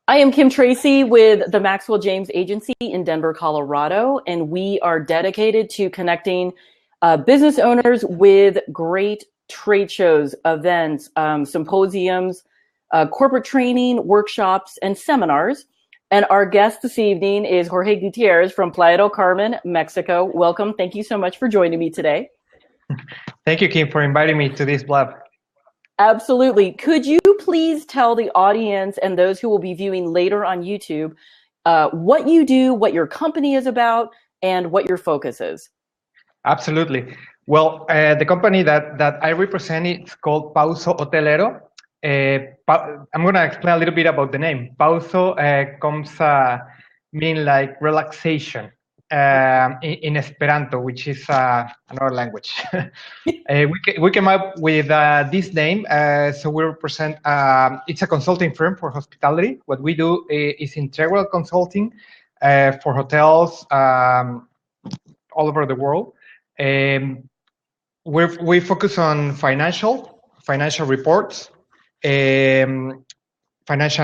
I am Kim Tracy with the Maxwell James Agency in Denver, Colorado, and we are dedicated to connecting business owners with great trade shows, events, symposiums, corporate training, workshops, and seminars. And our guest this evening is Jorge Gutierrez from Playa del Carmen, Mexico. Welcome. Thank you so much for joining me today. Thank you, Kim, for inviting me to this blog. Absolutely. Could you please tell the audience and those who will be viewing later on YouTube what you do, what your company is about, and what your focus is? Absolutely. Well, the company that I represent is called Pauso Hotelero. I'm going to explain a little bit about the name. Pauso comes meaning like relaxation in Esperanto, which is another language. We came up with this name, so we represent, it's a consulting firm for hospitality. What we do is integral consulting for hotels all over the world. We focus on financial reports, financial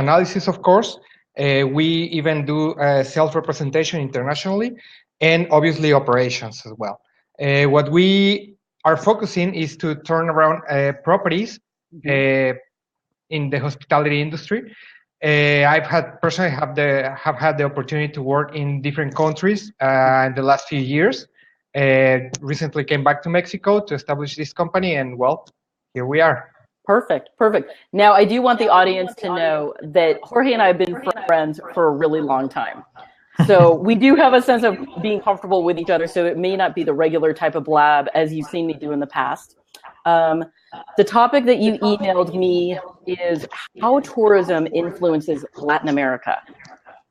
analysis, of course. We even do self-representation internationally, and obviously operations as well. What we are focusing is to turn around properties in the hospitality industry. I've had personally have had the opportunity to work in different countries in the last few years. Recently came back to Mexico to establish this company, and well, here we are. Perfect. Now, I do want the audience to know that Jorge and I have been friends for a really long time. So we do have a sense of being comfortable with each other, so it may not be the regular type of blab as you've seen me do in the past. The topic that you emailed me is how tourism influences Latin America.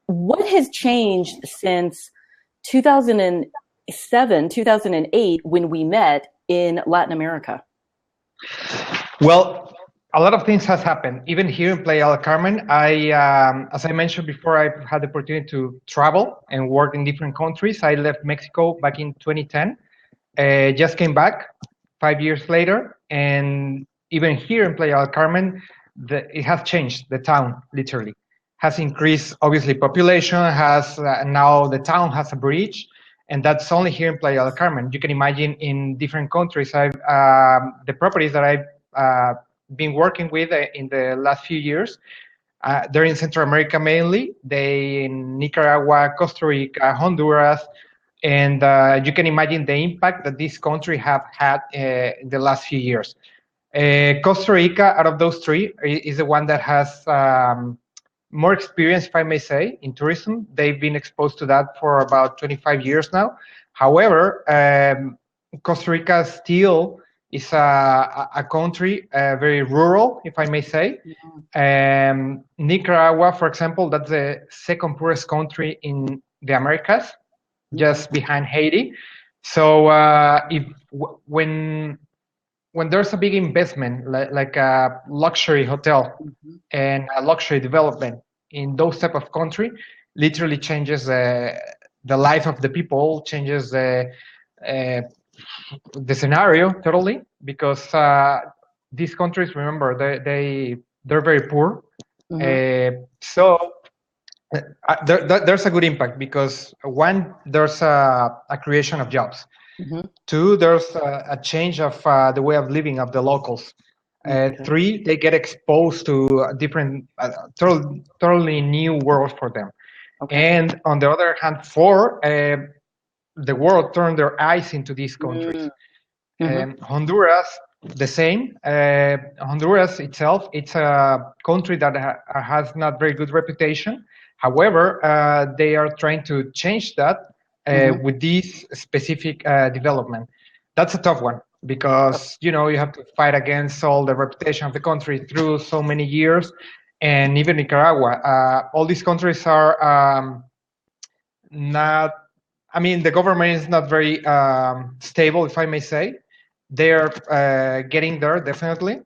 What has changed since 2007, 2008, when we met in Latin America? Well, a lot of things has happened. Even here in Playa del Carmen, as I mentioned before, I've had the opportunity to travel and work in different countries. I left Mexico back in 2010, just came back 5 years later, and even here in Playa del Carmen, it has changed. The town literally has increased. Obviously, population has now the town has a bridge, and that's only here in Playa del Carmen. You can imagine in different countries. The properties that I've been working with in the last few years, they're in Central America mainly. They in Nicaragua, Costa Rica, Honduras, and you can imagine the impact that this country have had in the last few years. Costa Rica, out of those three, is the one that has more experience, if I may say, in tourism. They've been exposed to that for about 25 years now. However, Costa Rica still is a country very rural, if I may say. Nicaragua, for example, that's the second poorest country in the Americas, just behind Haiti. So when there's a big investment, like a luxury hotel and a luxury development in those type of country, literally changes the life of the people, changes the scenario totally, because these countries, remember, they're very poor. So there's a good impact, because one, there's a creation of jobs. Two, there's a change of the way of living of the locals. Three, they get exposed to a different, totally new world for them. And on the other hand, four, the world turned their eyes into these countries. Honduras, the same. Honduras itself, it's a country that has not very good reputation. However, they are trying to change that with this specific development. That's a tough one, because you have to fight against all the reputation of the country through so many years. And even Nicaragua, all these countries are not, I mean, the government is not very stable, if I may say. They're getting there, definitely.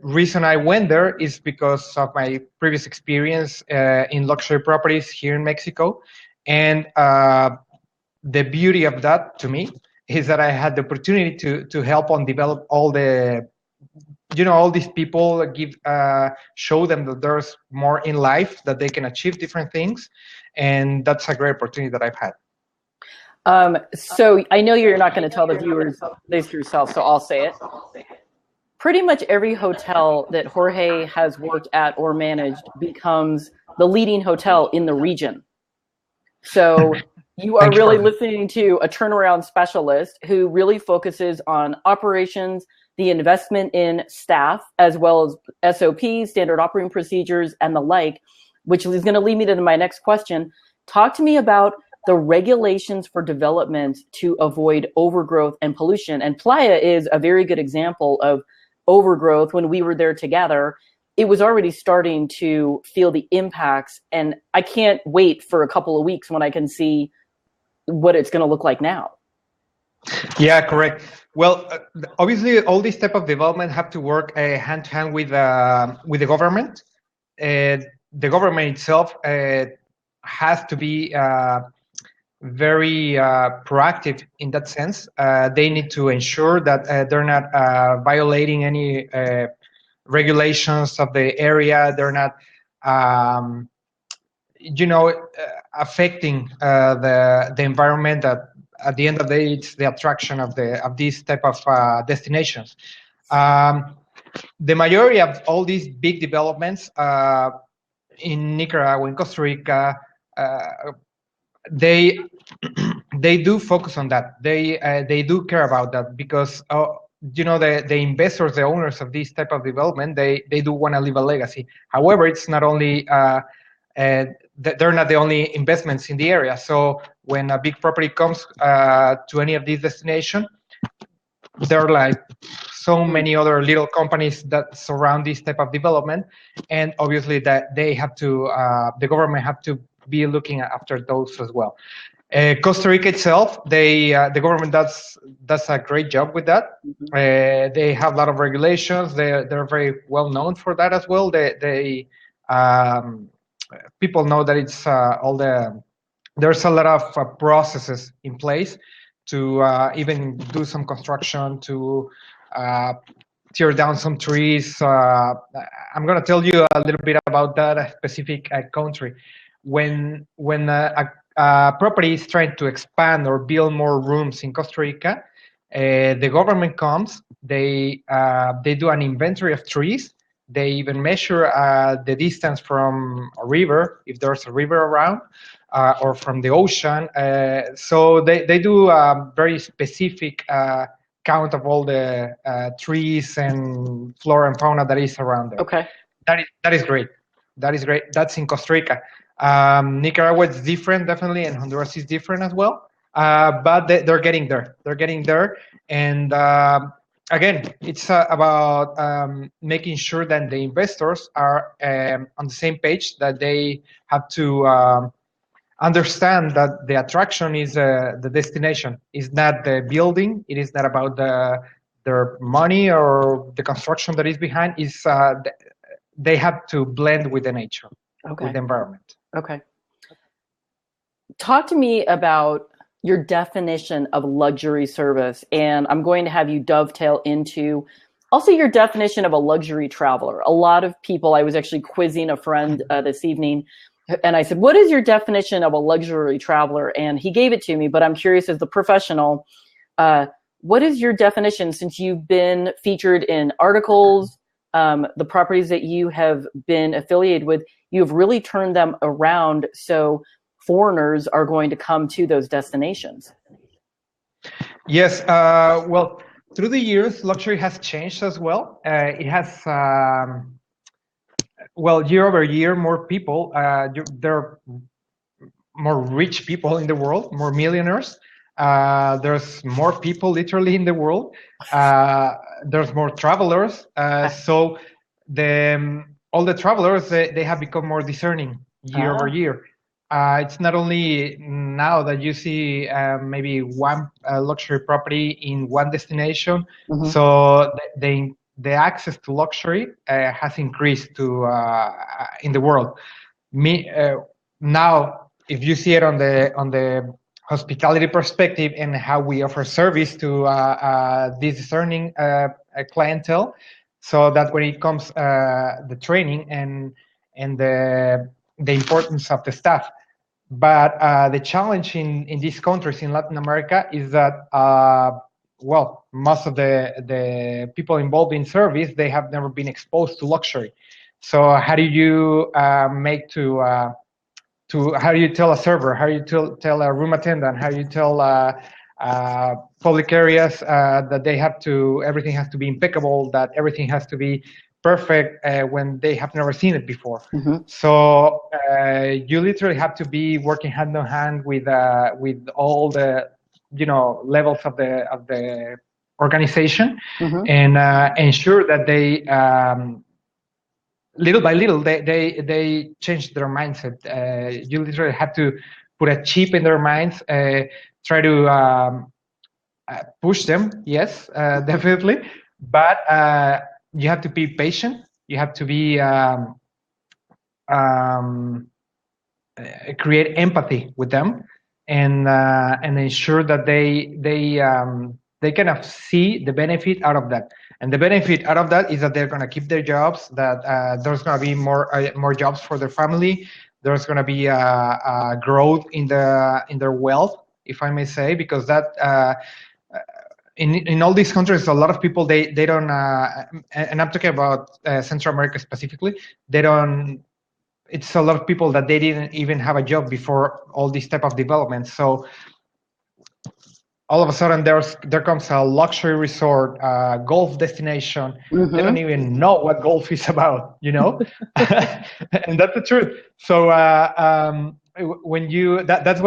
Reason I went there is because of my previous experience in luxury properties here in Mexico. And the beauty of that, to me, is that I had the opportunity to help on develop all the all these people show them that there's more in life, that they can achieve different things, and that's a great opportunity that I've had. So I know you're not going to tell the viewers this yourself, so I'll say it. Pretty much every hotel that Jorge has worked at or managed becomes the leading hotel in the region. So you are really listening to a turnaround specialist who really focuses on operations, the investment in staff, as well as SOPs, standard operating procedures, and the like, which is going to lead me to my next question. Talk to me about the regulations for development to avoid overgrowth and pollution. And Playa is a very good example of overgrowth. When we were there together, it was already starting to feel the impacts, and I can't wait for a couple of weeks when I can see what it's going to look like now. Yeah, correct. Well, obviously, all these type of development have to work hand to hand with the government. The government itself has to be very proactive in that sense. They need to ensure that they're not violating any regulations of the area. They're not, affecting the environment. That at the end of the day, it's the attraction of these type of destinations. The majority of all these big developments in Nicaragua, in Costa Rica, they do focus on that. They do care about that because the investors, the owners of this type of development, they do want to leave a legacy. However, it's not only they're not the only investments in the area. So when a big property comes to any of these destinations, there are like so many other little companies that surround this type of development, and obviously that they have to, the government have to be looking after those as well. Costa Rica itself, the government does a great job with that. They have a lot of regulations. They're very well known for that as well. People know that it's there's a lot of processes in place to even do some construction, to tear down some trees. I'm going to tell you a little bit about that specific country. When a property is trying to expand or build more rooms in Costa Rica, the government comes, they do an inventory of trees. They even measure the distance from a river, if there's a river around, or from the ocean. So they do a very specific count of all the trees and flora and fauna that is around there. Okay. That is great. That is great. That's in Costa Rica. Nicaragua is different, definitely, and Honduras is different as well. But they're getting there. They're getting there. And again, it's about making sure that the investors are on the same page, that they have to understand that the attraction is the destination. It's not the building. It is not about their money or the construction that is behind. It's they have to blend with the nature, with the environment. Okay. Talk to me about your definition of luxury service, and I'm going to have you dovetail into also your definition of a luxury traveler. A lot of people, I was actually quizzing a friend this evening, and I said, what is your definition of a luxury traveler? And he gave it to me, but I'm curious, as the professional, what is your definition, since you've been featured in articles, the properties that you have been affiliated with, you've really turned them around so foreigners are going to come to those destinations. Yes, well, through the years, luxury has changed as well. It has, well, year over year, more people, there are more rich people in the world, more millionaires. There's more people literally in the world. There's more travelers. So all the travelers, they have become more discerning year over year. It's not only now that you see maybe one luxury property in one destination. So the access to luxury has increased in the world. Now, if you see it on the hospitality perspective and how we offer service to this discerning clientele, so that when it comes the training and the importance of the staff. But the challenge in these countries in Latin America is that well, most of the people involved in service, they have never been exposed to luxury. So how do you make to how do you tell a server, how do you tell a room attendant, how do you tell public areas that they have to, everything has to be impeccable, that everything has to be perfect when they have never seen it before. So you literally have to be working hand in hand with all the levels of the organization, and ensure that they little by little they change their mindset. You literally have to put a chip in their minds, try to push them, yes, definitely, but you have to be patient, you have to be create empathy with them, and ensure that they kind of see the benefit out of that. And the benefit out of that is that they're going to keep their jobs, that there's going to be more jobs for their family, there's going to be a growth in their wealth, if I may say, because that in all these countries, a lot of people they don't, and I'm talking about Central America specifically, they don't. It's a lot of people that they didn't even have a job before all these type of developments. So all of a sudden there comes a luxury resort, golf destination. They don't even know what golf is about, and that's the truth. So when you that's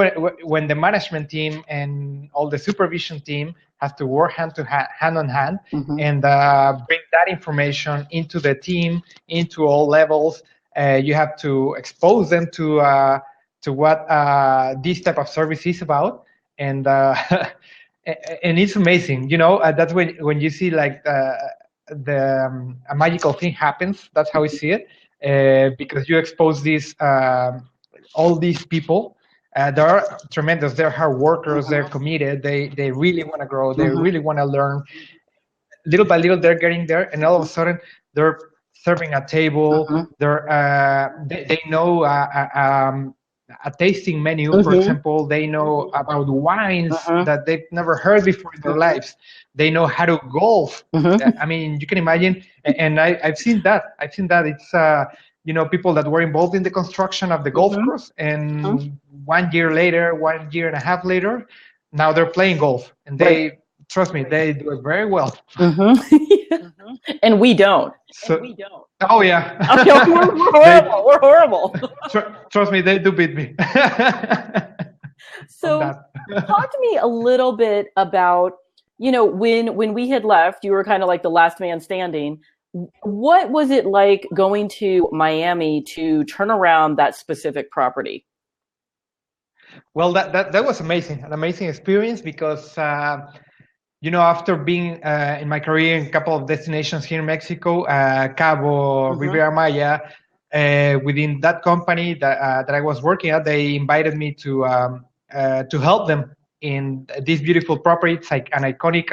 when the management team and all the supervision team has to work hand on hand, and bring that information into the team, into all levels. You have to expose them to what this type of service is about, and it's amazing. That's when you see like a magical thing happens. That's how I see it, because you expose these all these people. They are tremendous. They're hard workers. They're committed. They really want to grow. They really want to learn. Little by little, they're getting there, and all of a sudden, they're serving a table. They know a tasting menu, for example. They know about wines that they've never heard before in their lives. They know how to golf. I mean, you can imagine, and I've seen that. It's people that were involved in the construction of the golf course, and 1 year later, 1 year and a half later, now they're playing golf, and trust me, they do it very well. And we don't. Oh yeah. We're horrible. Trust me, they do beat me. So talk to me a little bit about, when we had left, you were kind of like the last man standing. What was it like going to Miami to turn around that specific property? Well, that was amazing, an amazing experience, because after being in my career in a couple of destinations here in Mexico, Cabo, Riviera Maya, within that company that I was working at, they invited me to help them in this beautiful property. It's like an iconic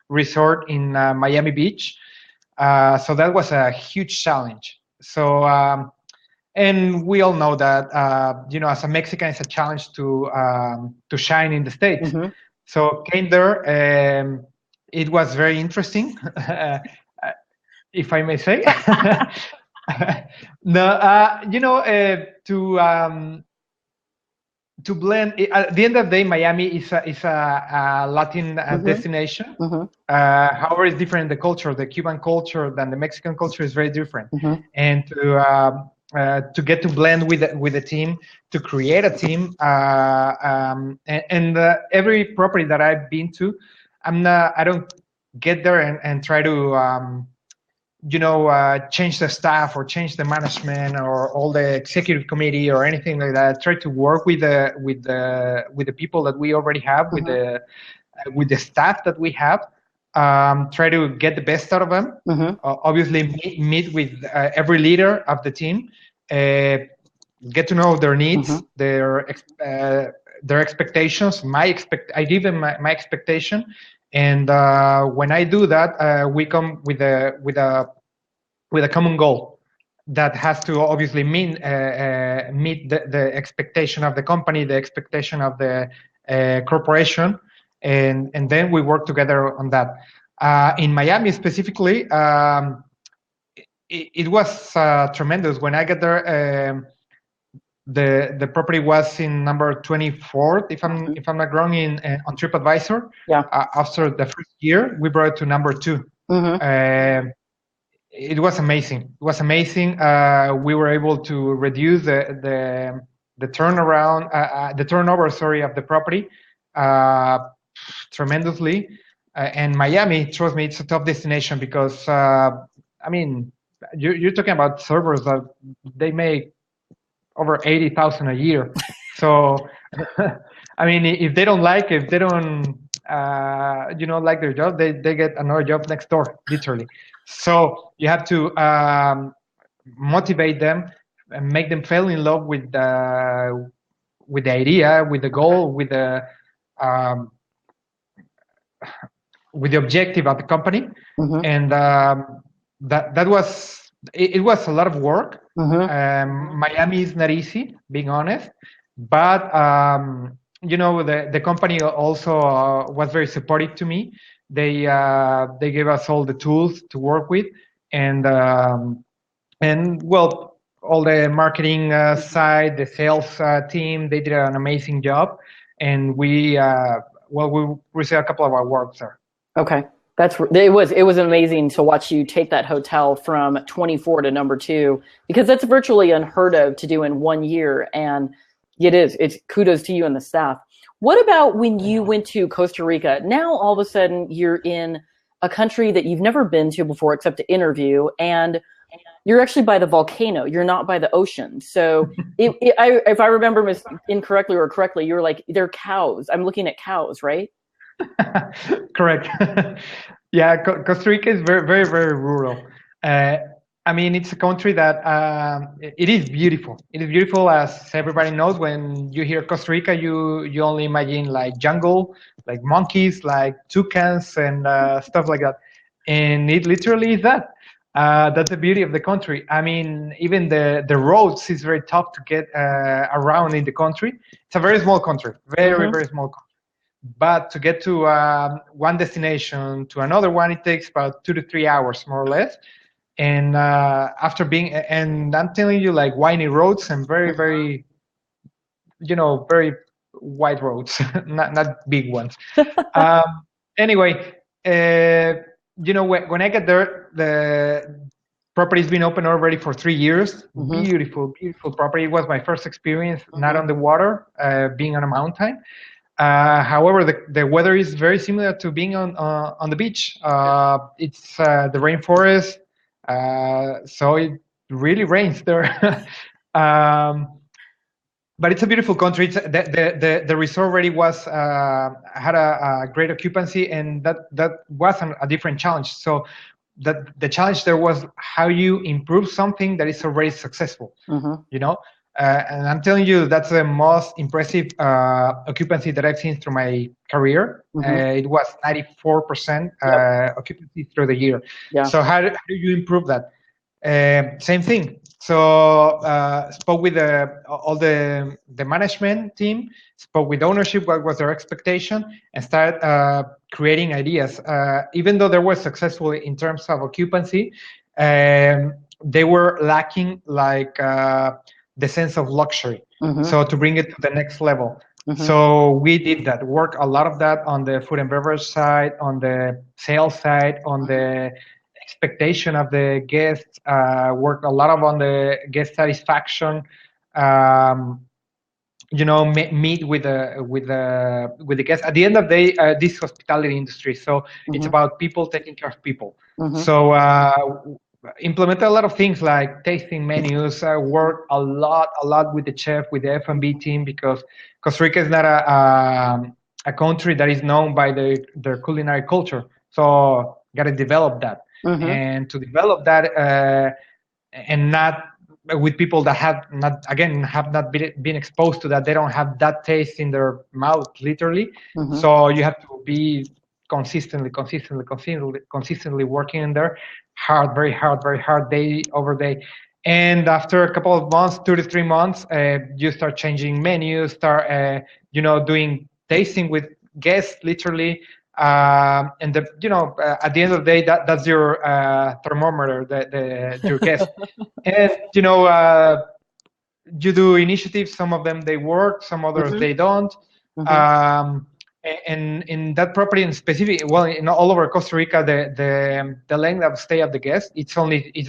resort in Miami Beach. So that was a huge challenge. So, and we all know that, as a Mexican, it's a challenge to shine in the States. So came there, it was very interesting, if I may say. To blend. At the end of the day, Miami is a Latin destination. However, it's different in the culture. The Cuban culture than the Mexican culture is very different, and to get to blend with the team, to create a team, and every property that I've been to, I don't get there and try to change the staff or change the management or all the executive committee or anything like that. I try to work with the people that we already have, with the staff that we have. Try to get the best out of them. Obviously, meet with every leader of the team. Get to know their needs, their expectations. I give them my expectation, And when I do that, we come with a common goal that has to obviously meet the expectation of the company, the expectation of the corporation, and then we work together on that. In Miami specifically, it was tremendous. When I got there, the property was in number 24, if I'm not wrong, on TripAdvisor. Yeah. After the first year, we brought it to number 2. It was amazing. It was amazing. We were able to reduce the turnover, of the property tremendously. And Miami, trust me, it's a top destination because I mean, you're talking about servers that they make over 80,000 a year. So, I mean, if they don't like their job, they get another job next door, literally. So you have to motivate them and make them fall in love with the idea, with the goal, with the objective of the company. And that was it was a lot of work. Miami is not easy, being honest, but the company also was very supportive to me. They gave us all the tools to work with, and well, all the marketing side, the sales team, they did an amazing job, and we received a couple of awards there. Okay. It was amazing to watch you take that hotel from 24 to number 2, because that's virtually unheard of to do in 1 year. And it's kudos to you and the staff. What about when you went to Costa Rica? Now, all of a sudden you're in a country that you've never been to before, except to interview. And you're actually by the volcano. You're not by the ocean. So if I remember incorrectly or correctly, you were like, they're cows. I'm looking at cows, right? Correct. Yeah, Costa Rica is very, very, very rural. I mean, it's a country that it is beautiful. It is beautiful, as everybody knows. When you hear Costa Rica, you only imagine like jungle, like monkeys, like toucans, and stuff like that. And it literally is that. That's the beauty of the country. I mean, even the roads is very tough to get around in the country. It's a very small country, very, very small country. But to get to one destination to another one, it takes about 2 to 3 hours, more or less. And and I'm telling you, like windy roads and very, very, very wide roads, not big ones. Anyway, when I get there, the property's been open already for 3 years. Beautiful, beautiful property. It was my first experience, not on the water, being on a mountain. However, the weather is very similar to being on the beach. It's the rainforest, so it really rains there. But it's a beautiful country. The resort already had a great occupancy, and that was a different challenge. So the challenge there was how you improve something that is already successful. And I'm telling you, that's the most impressive occupancy that I've seen through my career. It was 94% occupancy through the year. Yeah. So how do you improve that? Same thing. So spoke with all the management team, spoke with ownership, what was their expectation, and started creating ideas. Even though they were successful in terms of occupancy, they were lacking the sense of luxury. So to bring it to the next level. So we did that, work a lot of that on the food and beverage side, on the sales side, on the expectation of the guests, work a lot on the guest satisfaction, meet with the guests. At the end of the day, this hospitality industry, so it's about people taking care of people. So implemented a lot of things like tasting menus. I worked a lot with the chef, with the F&B team, because Costa Rica is not a country that is known by their culinary culture. So got to develop that. And to develop that, and not with people that have not been exposed to that, they don't have that taste in their mouth, literally. So you have to be consistently working in there, very hard, day over day. And after a couple of months, 2 to 3 months, you start changing menus, start doing tasting with guests, literally. And at the end of the day, that's your thermometer, your guest. And you do initiatives. Some of them they work, some others they don't. And in that property in specific, well, in all over Costa Rica, the length of stay of the guest, it's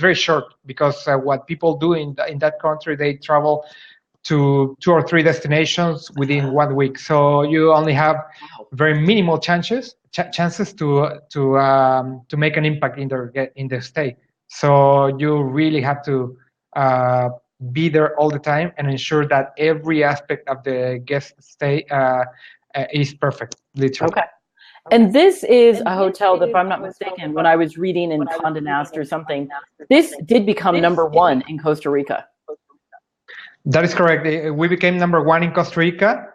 very short, because what people do in that country, they travel to 2 or 3 destinations within 1 week. So you only have very minimal chances to make an impact in their stay. So you really have to be there all the time and ensure that every aspect of the guest stay is perfect, literally. Okay. And this is a hotel that, if I'm not mistaken, when I was reading in Condé Nast or something, this did become #1 in Costa Rica. That is correct. We became #1 in Costa Rica,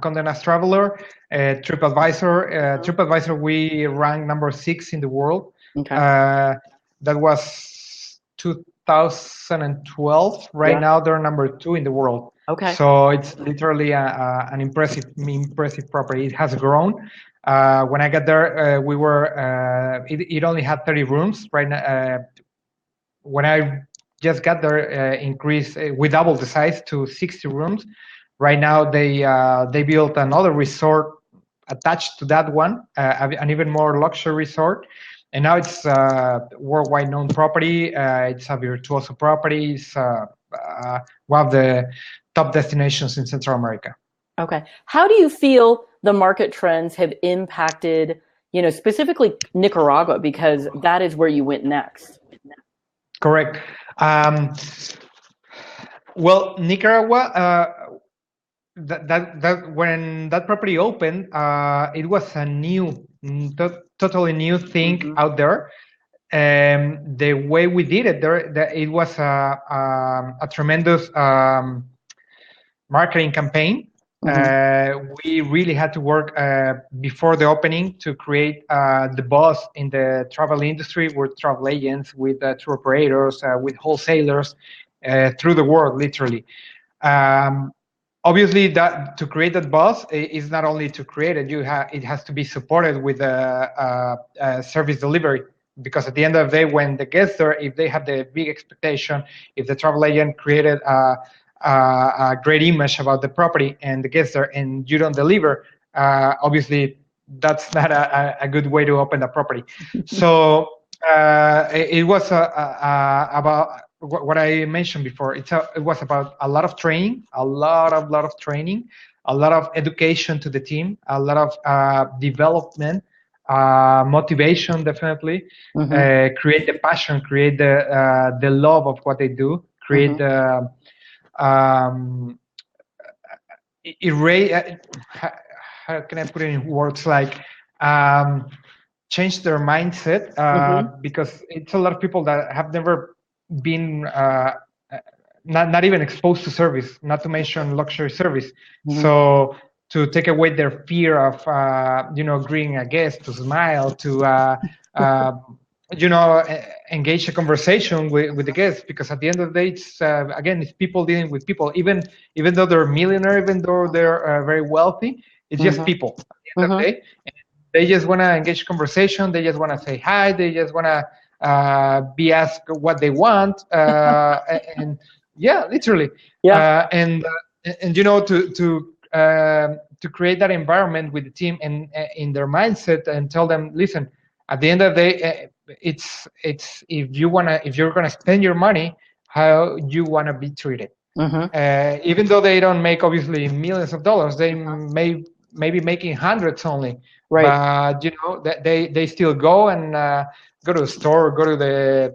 Condé Nast Traveler, TripAdvisor. TripAdvisor, we ranked #6 in the world. Okay. That was 2012. Right now, they're #2 in the world. Okay. So it's literally an impressive property. It has grown. When I got there, we were it only had 30 rooms. Right now, when I just got there, we doubled the size to 60 rooms. Right now, they built another resort attached to that one, an even more luxury resort. And now it's a worldwide known property. It's a virtuoso property. It's one of the top destinations in Central America. Okay. How do you feel the market trends have impacted, specifically Nicaragua, because that is where you went next? Correct. Well, Nicaragua, that when that property opened, it was a totally new thing out there. The way we did it there, it was a tremendous marketing campaign. We really had to work before the opening to create the buzz in the travel industry with travel agents, with tour operators, with wholesalers through the world, literally. Obviously, that to create that buzz is not only to create it. It has to be supported with service delivery. Because at the end of the day, when the guests are, if they have the big expectation, if the travel agent created a great image about the property and the guests there, and you don't deliver, obviously that's not a good way to open the property. So it was about what I mentioned before. It was about a lot of training, a lot of training, a lot of education to the team, a lot of development, motivation, definitely. Create the passion, create the love of what they do, create the how can I put it in words, like change their mindset, because it's a lot of people that have never been not even exposed to service, not to mention luxury service. So to take away their fear of greeting a guest, to smile, to engage a conversation with the guests, because at the end of the day, it's people dealing with people. Even though they're millionaire, even though they're very wealthy, it's just people at the end of the day. And they just want to engage conversation. They just want to say hi. They just want to be asked what they want. And yeah, literally. Yeah. And to create that environment with the team and in their mindset, and tell them, listen, at the end of the day, it's if you're gonna spend your money, how you want to be treated. Even though they don't make obviously millions of dollars, they may be making hundreds only. Right. But they still go and go to the store, go to the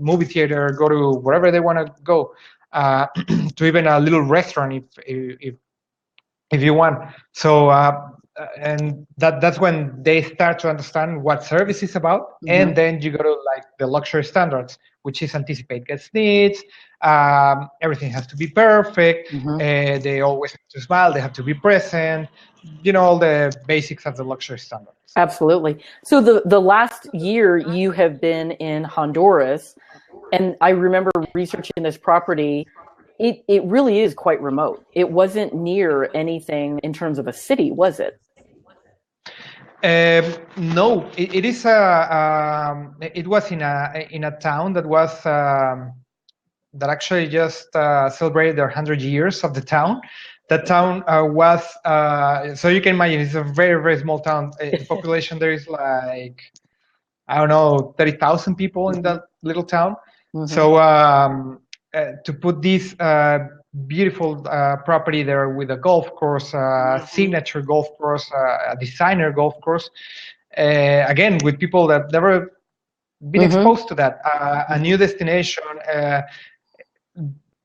movie theater, go to wherever they want to go, to even a little restaurant if you want. So and that's when they start to understand what service is about, and then you go to like the luxury standards, which is anticipate guest needs. Everything has to be perfect. They always have to smile. They have to be present. All the basics of the luxury standards. Absolutely. So the last year you have been in Honduras, and I remember researching this property. It really is quite remote. It wasn't near anything in terms of a city, was it? No, it is it was in a town that was that actually just celebrated their 100 years of the town. That town was so you can imagine it's a very very small town. The population there is like, I don't know, 30,000 people in that little town. So to put this beautiful property there with a golf course, signature golf course, a designer golf course, again with people that never been exposed to that, a new destination.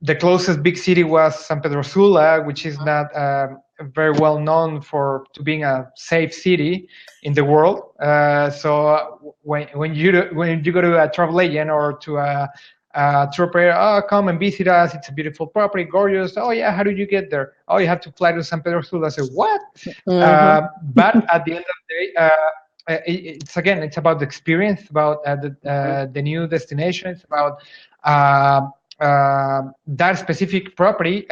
The closest big city was San Pedro Sula, which is not very well known to being a safe city in the world. So when you go to a travel agent or to a tour operator, oh, come and visit us. It's a beautiful property, gorgeous. Oh yeah, how did you get there? Oh, you have to fly to San Pedro Sula. I said, what? But at the end of the day, it's about the experience, about the new destination. It's about that specific property.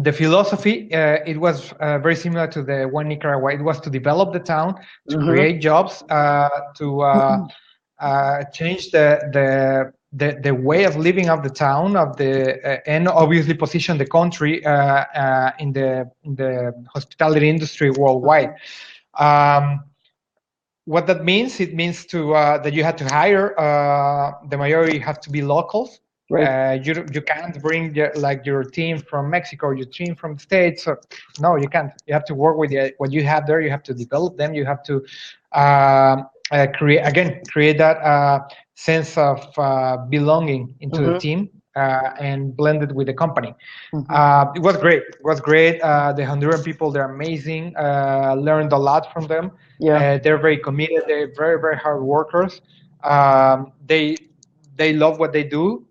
The philosophy, it was very similar to the one in Nicaragua. It was to develop the town, to create jobs, to change the way of living of the town, and obviously position the country in the hospitality industry worldwide. What that means, it means that you had to hire, the majority have to be locals. Right. You can't bring your team from Mexico, your team from the States. So, no, you can't. You have to work with what you have there. You have to develop them. You have to create that sense of belonging into the team and blend it with the company. It was great. It was great. The Honduran people, they're amazing. Learned a lot from them. Yeah. They're very committed. They're very, very hard workers. They love what they do.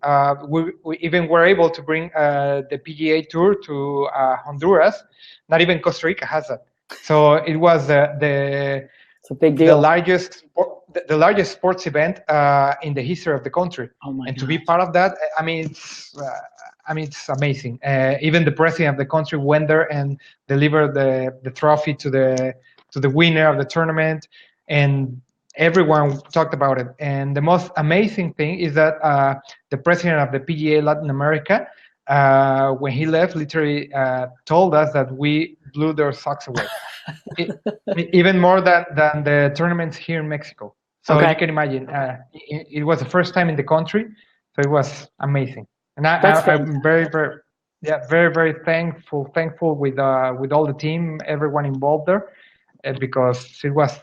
We even were able to bring the PGA Tour to Honduras. Not even Costa Rica has that. So it was it's a big deal. The largest sports event in the history of the country. Oh my! And gosh. To be part of that, it's amazing. Even the president of the country went there and delivered the trophy to the winner of the tournament, and everyone talked about it. And the most amazing thing is that the president of the PGA Latin America, when he left, literally told us that we blew their socks away. Even more than the tournaments here in Mexico. So you can imagine, it was the first time in the country, so it was amazing. And I'm very, very, very, very thankful with all the team, everyone involved there, because it was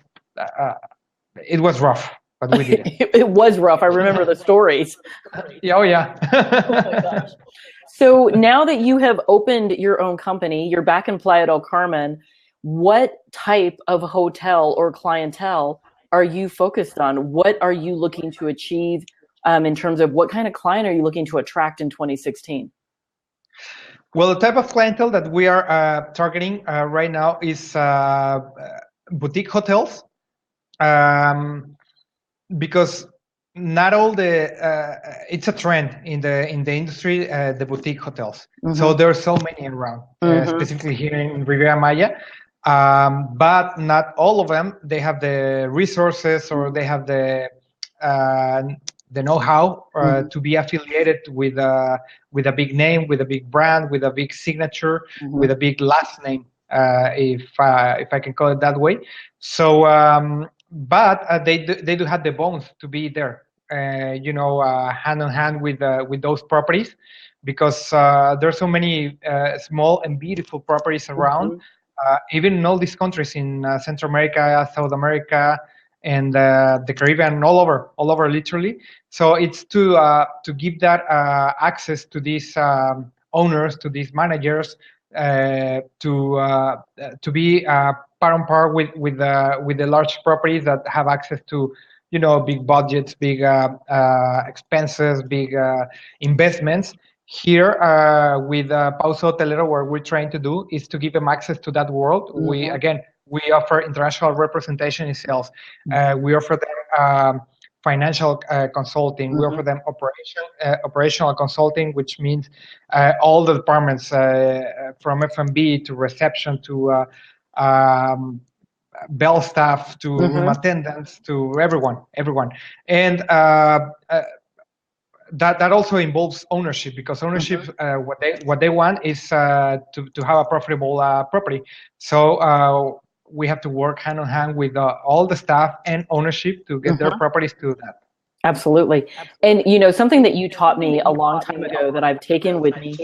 rough, but we did it. It was rough. I remember the stories. Oh yeah. Oh my gosh. So now that you have opened your own company, you're back in Playa del Carmen. What type of hotel or clientele are you focused on? What are you looking to achieve in terms of what kind of client are you looking to attract in 2016? Well, the type of clientele that we are targeting right now is boutique hotels, because not all it's a trend in the industry, the boutique hotels. So there are so many around, specifically here in Riviera Maya. But not all of them, they have the resources or they have the know-how to be affiliated with a big name, with a big brand, with a big signature, with a big last name, if I can call it that way. So, but they do have the bones to be there, hand in hand with those properties, because there are so many small and beautiful properties around. Even in all these countries in Central America, South America, and the Caribbean, all over literally. So it's to give that access to these owners, to these managers, to be par on par with the large properties that have access to big budgets, big expenses, big investments. Here with Pauso Hotelero, what we're trying to do is to give them access to that world. We offer international representation in sales. We offer them financial consulting. We offer them operational consulting, which means all the departments from F&B to reception to bell staff to room attendants to everyone. And that also involves ownership, because ownership, what they want is to have a profitable property. So we have to work hand in hand with all the staff and ownership to get their properties to that. Absolutely. And something that you taught me a long time ago that I've taken with me,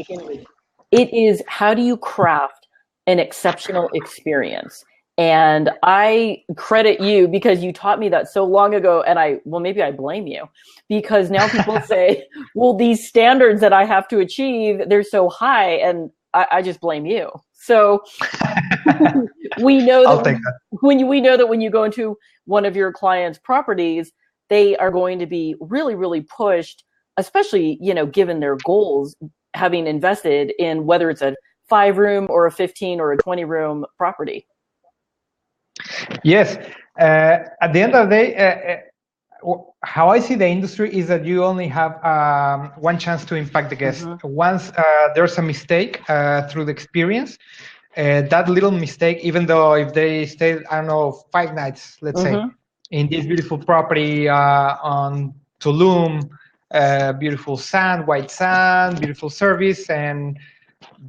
it is, how do you craft an exceptional experience? And I credit you because you taught me that so long ago, and maybe I blame you, because now people say, well, these standards that I have to achieve, they're so high, and I just blame you. So we know that we know that when you go into one of your clients' properties, they are going to be really, really pushed, especially, given their goals, having invested in whether it's a 5-room or a 15 or a 20-room property. Yes. At the end of the day, how I see the industry is that you only have one chance to impact the guest. Once there's a mistake through the experience, that little mistake, even though if they stay, 5 nights, let's say, in this beautiful property on Tulum, beautiful sand, white sand, beautiful service, and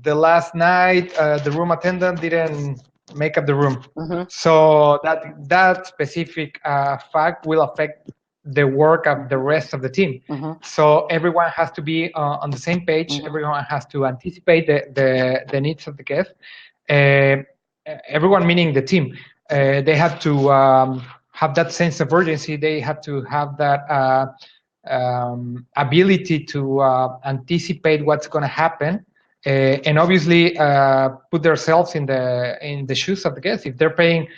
the last night the room attendant didn't make up the room. So that specific fact will affect the work of the rest of the team. So everyone has to be on the same page. Everyone has to anticipate the needs of the guest. Everyone, meaning the team, they have to have that sense of urgency. They have to have that ability to anticipate what's going to happen. And obviously put themselves in the shoes of the guests. If they're paying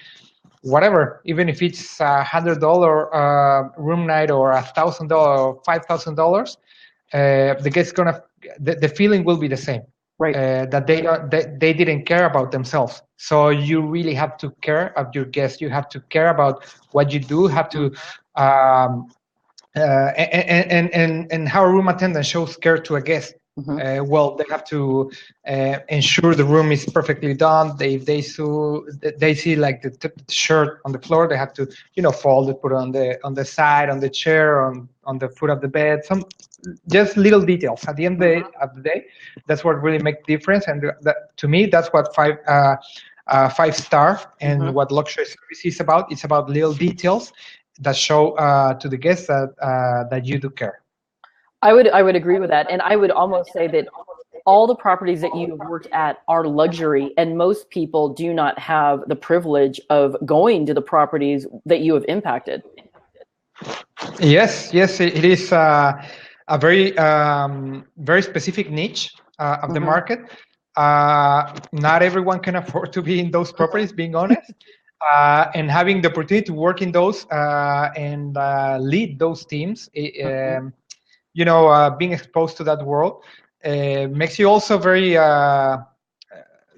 whatever, even if it's $100 room night or $1,000 or $5,000, the guest's the feeling will be the same. Right. That they didn't care about themselves. So you really have to care of your guests. You have to care about what you do. Have to and how a room attendant shows care to a guest. Well, they have to ensure the room is perfectly done. If they see like the shirt on the floor, they have to fold it, put it on the side, on the chair, on the foot of the bed. Some just little details. At the end of the day, that's what really makes the difference. And to me, that's what 5-star and what luxury service is about. It's about little details that show to the guests that you do care. I would agree with that, and I would almost say that all the properties that you have worked at are luxury, and most people do not have the privilege of going to the properties that you have impacted. Yes, it is a very very specific niche of the market. Not everyone can afford to be in those properties, being honest. And having the opportunity to work in those and lead those teams, being exposed to that world makes you also very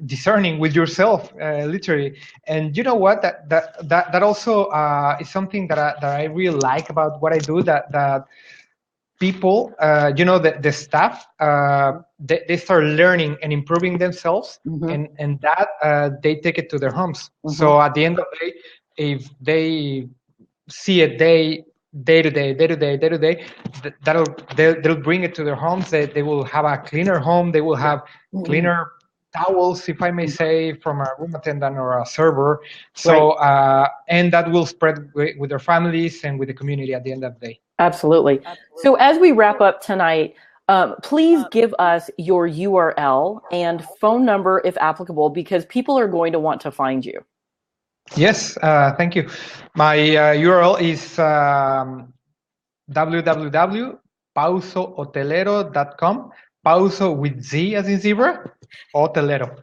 discerning with yourself, literally. And you know what? That also is something that I really like about what I do. That people, the staff, they start learning and improving themselves, and that they take it to their homes. So at the end of the day, if they see it day to day, they'll bring it to their homes. They will have a cleaner home. They will have cleaner towels, if I may say, from a room attendant or a server. So and that will spread with their families and with the community at the end of the day. Absolutely. So as we wrap up tonight, please give us your URL and phone number if applicable, because people are going to want to find you. Yes, thank you. My URL is www.pausohotelero.com. Pauso with Z as in zebra, hotelero.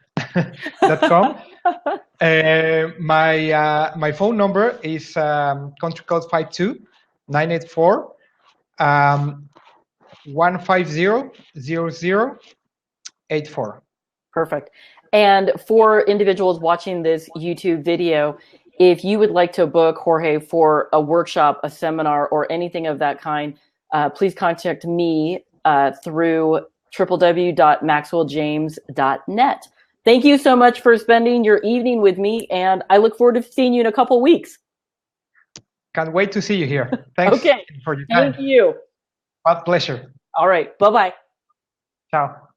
.com. My phone number is country code 52-984 150-0084. Perfect. And for individuals watching this YouTube video, if you would like to book Jorge for a workshop, a seminar, or anything of that kind, please contact me through www.maxwelljames.net. Thank you so much for spending your evening with me, and I look forward to seeing you in a couple weeks. Can't wait to see you here. Thanks okay. for your time. Thank you. My pleasure. All right. Bye-bye. Ciao.